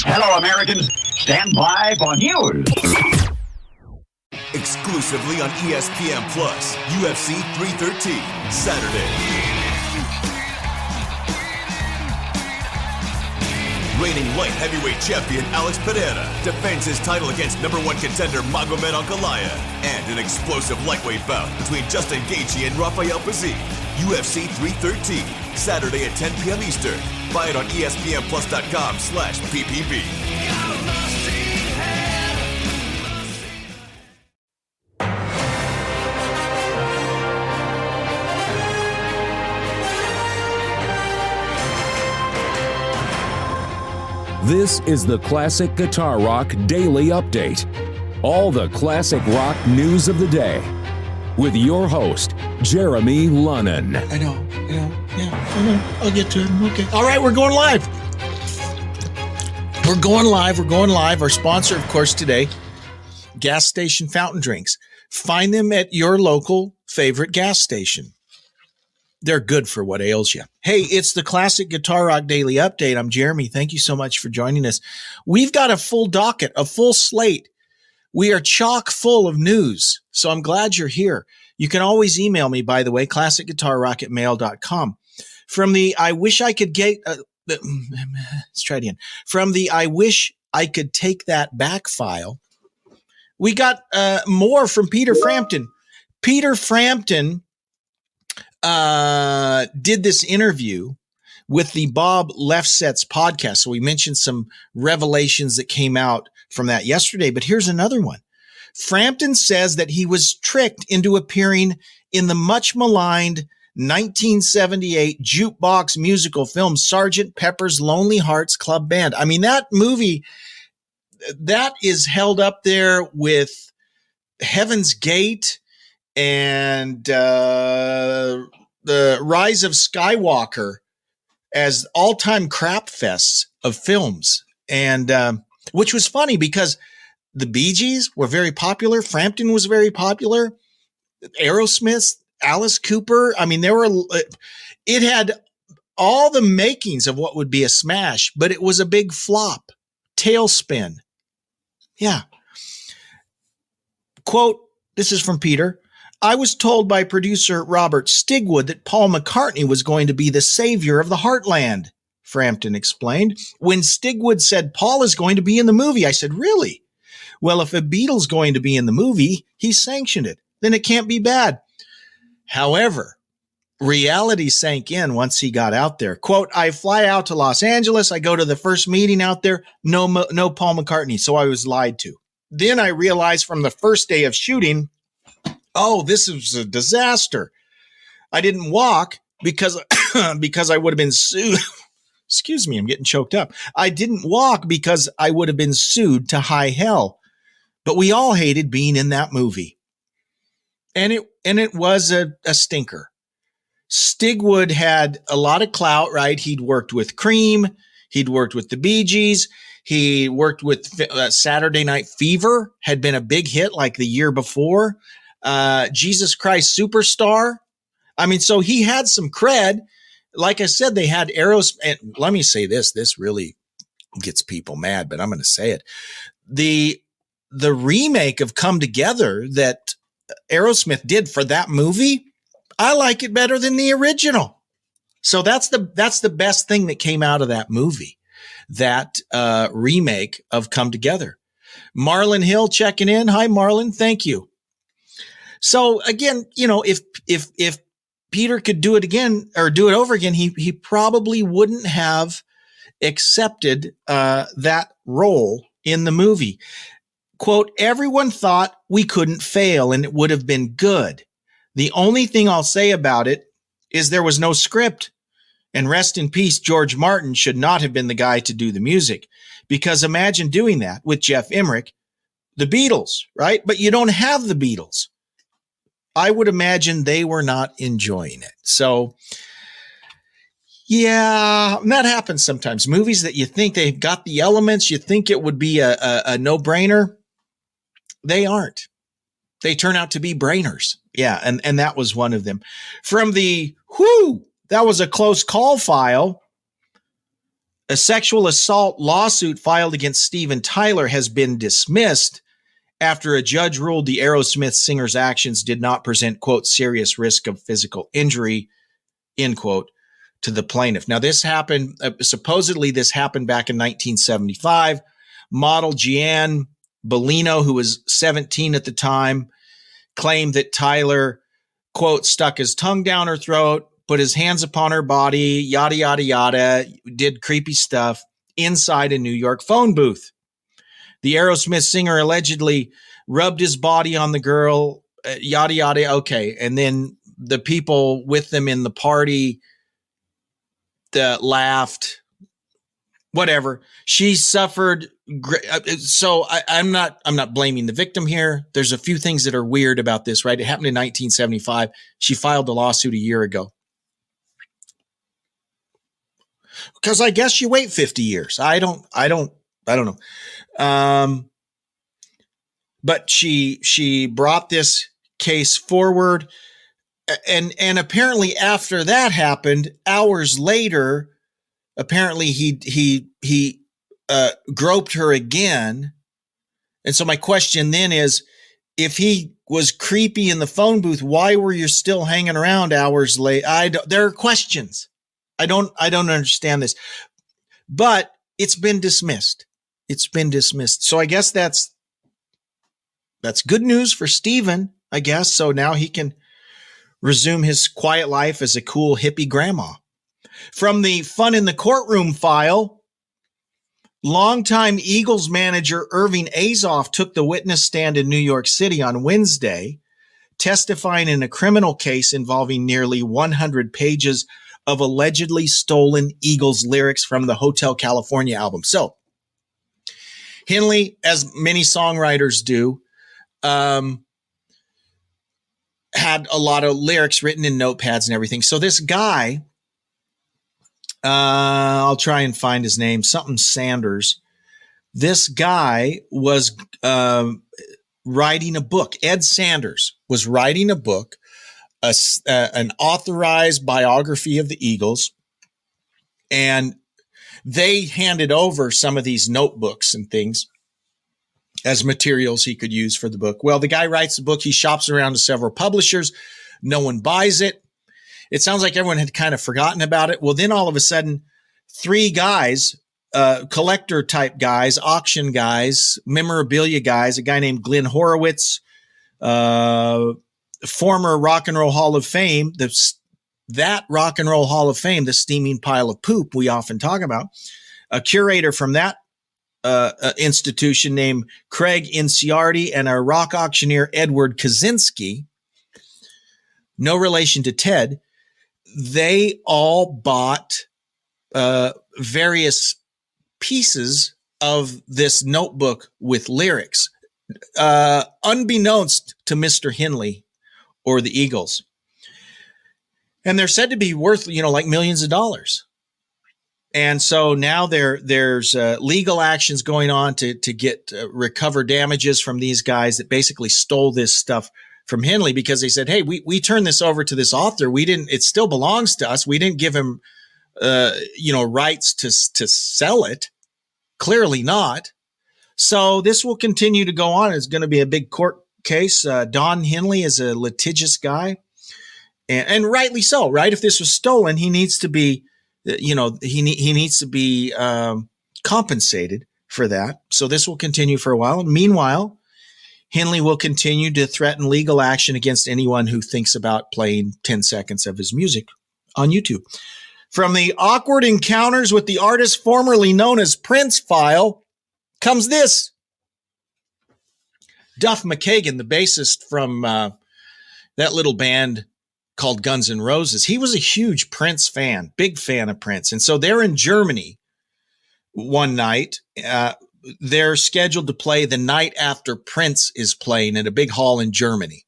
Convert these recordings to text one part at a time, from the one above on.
Hello, Americans. Stand by for news. Exclusively on ESPN Plus, UFC 313, Saturday. Reigning light heavyweight champion Alex Pereira defends his title against number one contender Magomed Ankalaev, and an explosive lightweight bout between Justin Gaethje and Rafael Pazzi. UFC 313, Saturday at 10 p.m. Eastern. Buy it on ESPNplus.com/PPV. This is the Classic Guitar Rock Daily Update. All the classic rock news of the day. With your host, Jeremy Lunnan. I know. I'll get to it. Okay. All right, we're going live. We're going live. Our sponsor, of course, today, Gas Station Fountain Drinks. Find them at your local favorite gas station. They're good for what ails you. Hey, it's the Classic Guitar Rock Daily Update. I'm Jeremy. Thank you so much for joining us. We've got a full docket, a full slate. We are chock full of news, so I'm glad you're here. You can always email me, by the way, classicguitarrock@mail.com. From the I wish I could get, let's try it again. From the I wish I could take that back file, we got more from Peter Frampton. Peter Frampton did this interview with the Bob Lefsetz podcast. So we mentioned some revelations that came out from that yesterday, but here's another one. Frampton says that he was tricked into appearing in the much maligned 1978 jukebox musical film, Sgt. Pepper's Lonely Hearts Club Band. I mean, that movie, that is held up there with Heaven's Gate and the Rise of Skywalker as all-time crap fests of films. And which was funny because the Bee Gees were very popular. Frampton was very popular. Aerosmith, Alice Cooper. I mean, it had all the makings of what would be a smash, but it was a big flop. Tailspin. Yeah. Quote, this is from Peter. I was told by producer Robert Stigwood that Paul McCartney was going to be the savior of the Heartland, Frampton explained. When Stigwood said Paul is going to be in the movie, I said, really? Well, if a Beatles going to be in the movie, he sanctioned it. Then it can't be bad. However, reality sank in once he got out there. Quote, I fly out to Los Angeles. I go to the first meeting out there. No Paul McCartney. So I was lied to. Then I realized from the first day of shooting, oh, this is a disaster. I didn't walk because I would have been sued. Excuse me, I'm getting choked up. I didn't walk because I would have been sued to high hell. But we all hated being in that movie. And it was a stinker. Stigwood had a lot of clout, right? He'd worked with Cream. He'd worked with the Bee Gees. He worked with Saturday Night Fever, had been a big hit like the year before. Jesus Christ Superstar. I mean, so he had some cred. Like I said, they had Aerosmith. And let me say this really gets people mad, but I'm going to say it. The remake of Come Together that Aerosmith did for that movie, I like it better than the original. So that's the best thing that came out of that movie, that remake of Come Together. Marlon Hill checking in. Hi, Marlon. Thank you. So again, you know, if Peter could do it again or do it over again, he probably wouldn't have accepted that role in the movie. Quote, everyone thought we couldn't fail and it would have been good. The only thing I'll say about it is there was no script. And rest in peace, George Martin should not have been the guy to do the music. Because imagine doing that with Jeff Emmerich, the Beatles, right? But you don't have the Beatles. I would imagine they were not enjoying it. So, yeah, that happens sometimes. Movies that you think they've got the elements, you think it would be a no-brainer, they aren't. They turn out to be brainers. Yeah, and that was one of them. From the, that was a close call file. A sexual assault lawsuit filed against Steven Tyler has been dismissed after a judge ruled the Aerosmith singer's actions did not present, quote, serious risk of physical injury, end quote, to the plaintiff. Now, this happened, supposedly this happened back in 1975. Model Jeanne Bellino, who was 17 at the time, claimed that Tyler, quote, stuck his tongue down her throat, put his hands upon her body, yada, yada, yada, did creepy stuff inside a New York phone booth. The Aerosmith singer allegedly rubbed his body on the girl, yada, yada. Okay. And then the people with them in the party that laughed, whatever. She suffered. So I'm not blaming the victim here. There's a few things that are weird about this, right? It happened in 1975. She filed the lawsuit a year ago. Because I guess you wait 50 years. I don't know. But she brought this case forward, and apparently after that happened, hours later, apparently he groped her again. And so my question then is, if he was creepy in the phone booth, why were you still hanging around hours late? There are questions. I don't understand this, but it's been dismissed. It's been dismissed. So I guess that's good news for Steven, I guess. So now he can resume his quiet life as a cool hippie grandma. From the Fun in the Courtroom file, longtime Eagles manager Irving Azoff took the witness stand in New York City on Wednesday, testifying in a criminal case involving nearly 100 pages of allegedly stolen Eagles lyrics from the Hotel California album. So Henley, as many songwriters do, had a lot of lyrics written in notepads and everything. So this guy, I'll try and find his name, something Sanders. This guy was writing a book. Ed Sanders was writing a book, an authorized biography of the Eagles, and they handed over some of these notebooks and things as materials he could use for the book. Well, the guy writes the book. He shops around to several publishers. No one buys it. It sounds like everyone had kind of forgotten about it. Well, then all of a sudden, three guys, collector type guys, auction guys, memorabilia guys, a guy named Glenn Horowitz, former Rock and Roll Hall of Fame, that Rock and Roll Hall of Fame, the steaming pile of poop we often talk about, a curator from that institution named Craig Inciardi, and a rock auctioneer, Edward Kaczynski, no relation to Ted. They all bought various pieces of this notebook with lyrics, unbeknownst to Mr. Henley or the Eagles. And they're said to be worth, like millions of dollars. And so now there's legal actions going on to get recover damages from these guys that basically stole this stuff from Henley, because they said, hey, we turned this over to this author. It still belongs to us. We didn't give him, rights to sell it. Clearly not. So this will continue to go on. It's going to be a big court case. Don Henley is a litigious guy, and rightly so, right? If this was stolen, he needs to be, he needs to be compensated for that. So this will continue for a while. And meanwhile, Henley will continue to threaten legal action against anyone who thinks about playing 10 seconds of his music on YouTube. From the awkward encounters with the artist formerly known as Prince file comes this. Duff McKagan, the bassist from that little band called Guns N' Roses, he was a huge Prince fan, big fan of Prince. And so they're in Germany one night. They're scheduled to play the night after Prince is playing at a big hall in Germany.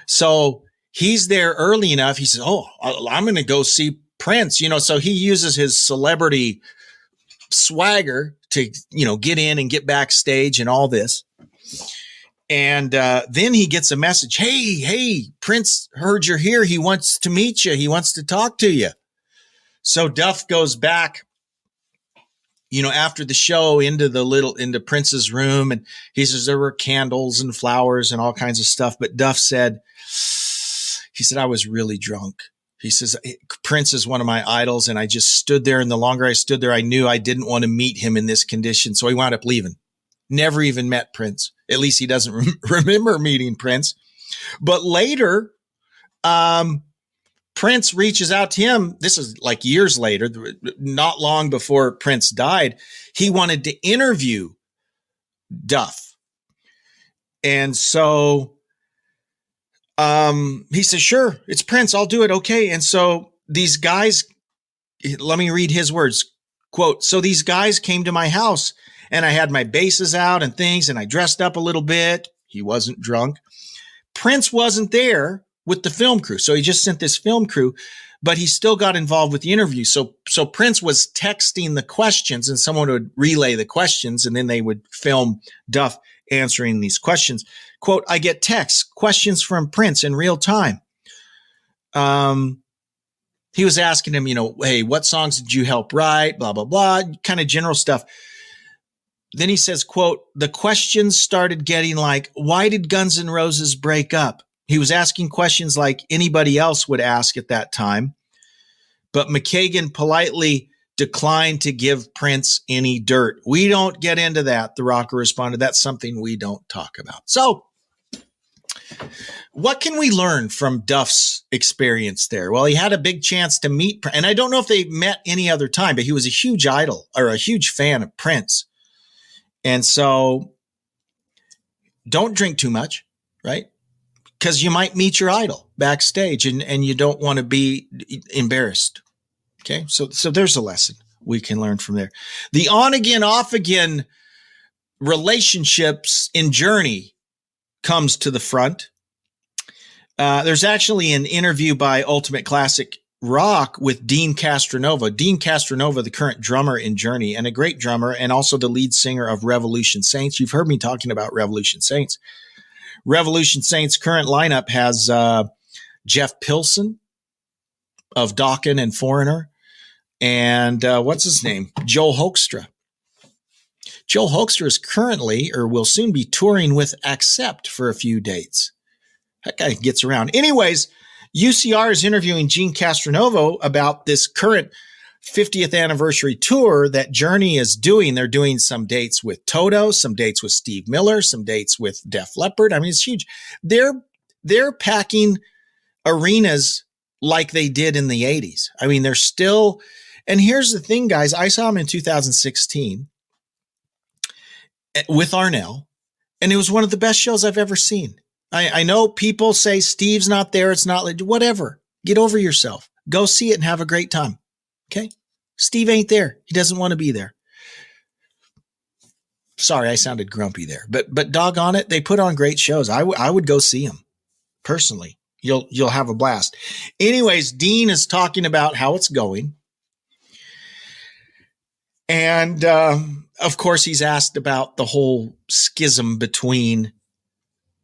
So he's there early enough. He says, I'm going to go see Prince, so he uses his celebrity swagger to, get in and get backstage and all this. And then he gets a message. Hey, Prince heard you're here. He wants to meet you. He wants to talk to you. So Duff goes back after the show into Prince's room, and he says there were candles and flowers and all kinds of stuff. But Duff said, I was really drunk. He says, Prince is one of my idols, and I just stood there. And the longer I stood there, I knew I didn't want to meet him in this condition. So he wound up leaving. Never even met Prince. At least he doesn't remember meeting Prince. But later, Prince reaches out to him. This is like years later, not long before Prince died. He wanted to interview Duff. And so he says, sure, it's Prince. I'll do it. Okay. And so these guys, let me read his words. Quote, so these guys came to my house and I had my basses out and things, and I dressed up a little bit. He wasn't drunk. Prince wasn't there with the film crew. So he just sent this film crew, but he still got involved with the interview. So Prince was texting the questions, and someone would relay the questions, and then they would film Duff answering these questions. Quote, I get texts, questions from Prince in real time. He was asking him, hey, what songs did you help write? Blah, blah, blah, kind of general stuff. Then he says, quote, the questions started getting like, why did Guns N' Roses break up? He was asking questions like anybody else would ask at that time. But McKagan politely declined to give Prince any dirt. We don't get into that, the rocker responded. That's something we don't talk about. So what can we learn from Duff's experience there? Well, he had a big chance to meet, and I don't know if they met any other time, but he was a huge idol or a huge fan of Prince. And so don't drink too much, right? Because you might meet your idol backstage and you don't want to be embarrassed. Okay. So there's a lesson we can learn from there. The on again, off again relationships in Journey comes to the front. There's actually an interview by Ultimate Classic Rock with Dean Castronova. Dean Castronova, the current drummer in Journey and a great drummer, and also the lead singer of Revolution Saints. You've heard me talking about Revolution Saints. Revolution Saints' current lineup has Jeff Pilson of Dokken and Foreigner, and what's his name? Joel Hoekstra. Joel Hoekstra is currently, or will soon be, touring with Accept for a few dates. That guy gets around. Anyways, UCR is interviewing Gene Castronovo about this current 50th anniversary tour that Journey is doing. They're doing some dates with Toto, some dates with Steve Miller, some dates with Def Leppard. I mean, it's huge. They're packing arenas like they did in the 80s. I mean, they're still, and here's the thing, guys. I saw them in 2016 with Arnell, and it was one of the best shows I've ever seen. I know people say Steve's not there. It's not, whatever. Get over yourself. Go see it and have a great time. Okay. Steve ain't there. He doesn't want to be there. Sorry, I sounded grumpy there, but doggone it, they put on great shows. I would go see them personally. You'll have a blast. Anyways, Dean is talking about how it's going. And, of course, he's asked about the whole schism between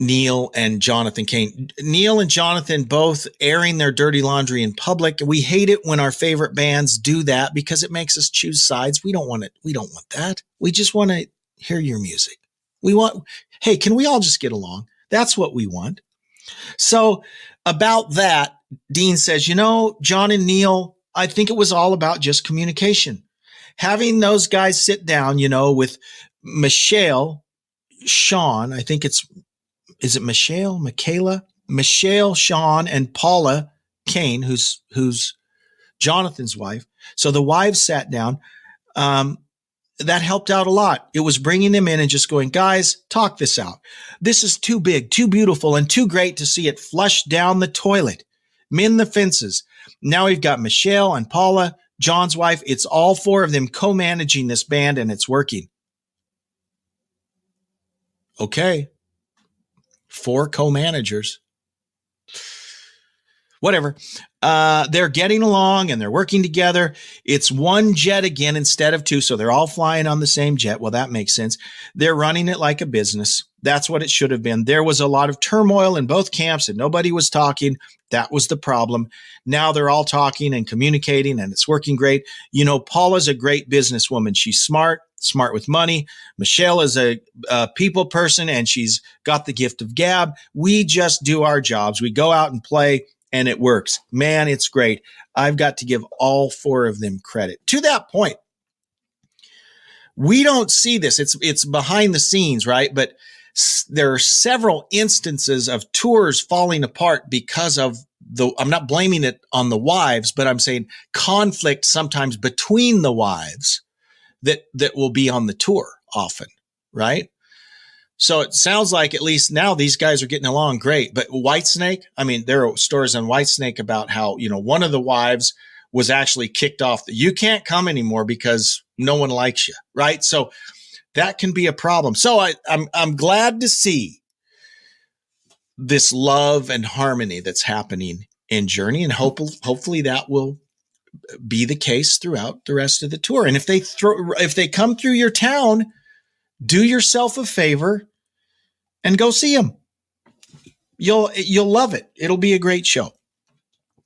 Neil and Jonathan Cain. Neil and Jonathan both airing their dirty laundry in public. We hate it when our favorite bands do that because it makes us choose sides. We don't want it. We don't want that. We just want to hear your music. Hey, can we all just get along? That's what we want. So about that, Dean says, John and Neil, I think it was all about just communication. Having those guys sit down, with Michelle, Sean, I think is it Michelle, Michaela, Michelle, Sean, and Paula Cain, who's Jonathan's wife. So the wives sat down. That helped out a lot. It was bringing them in and just going, guys, talk this out. This is too big, too beautiful, and too great to see it flush down the toilet. Mend the fences. Now we've got Michelle and Paula, John's wife. It's all four of them co-managing this band, and it's working. Okay. 4 co-managers. Whatever. They're getting along and they're working together. It's one jet again instead of two. So they're all flying on the same jet. Well, that makes sense. They're running it like a business. That's what it should have been. There was a lot of turmoil in both camps and nobody was talking. That was the problem. Now they're all talking and communicating and it's working great. You know, Paula's a great businesswoman. She's smart with money. Michelle is a people person and she's got the gift of gab. We just do our jobs. We go out and play and it works. Man, it's great. I've got to give all four of them credit. To that point, we don't see this. It's behind the scenes, right? But there are several instances of tours falling apart because of I'm not blaming it on the wives, but I'm saying conflict sometimes between the wives that will be on the tour often, right? So it sounds like at least now these guys are getting along great. But Whitesnake, I mean, there are stories on Whitesnake about how, you know, one of the wives was actually kicked off. You can't come anymore because no one likes you, right? So that can be a problem. So I'm glad to see this love and harmony that's happening in Journey, and hopefully that will be the case throughout the rest of the tour. And if they come through your town, do yourself a favor and go see them. You'll love it. It'll be a great show.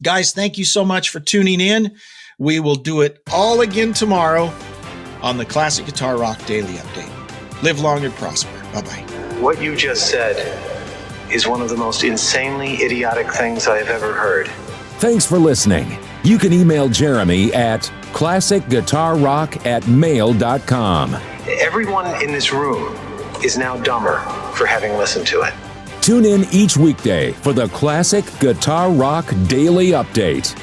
Guys, thank you so much for tuning in. We will do it all again tomorrow on the Classic Guitar Rock Daily Update. Live long and prosper. Bye-bye. What you just said is one of the most insanely idiotic things I have ever heard. Thanks for listening. You can email Jeremy at classicguitarrock@mail.com. Everyone in this room is now dumber for having listened to it. Tune in each weekday for the Classic Guitar Rock Daily Update.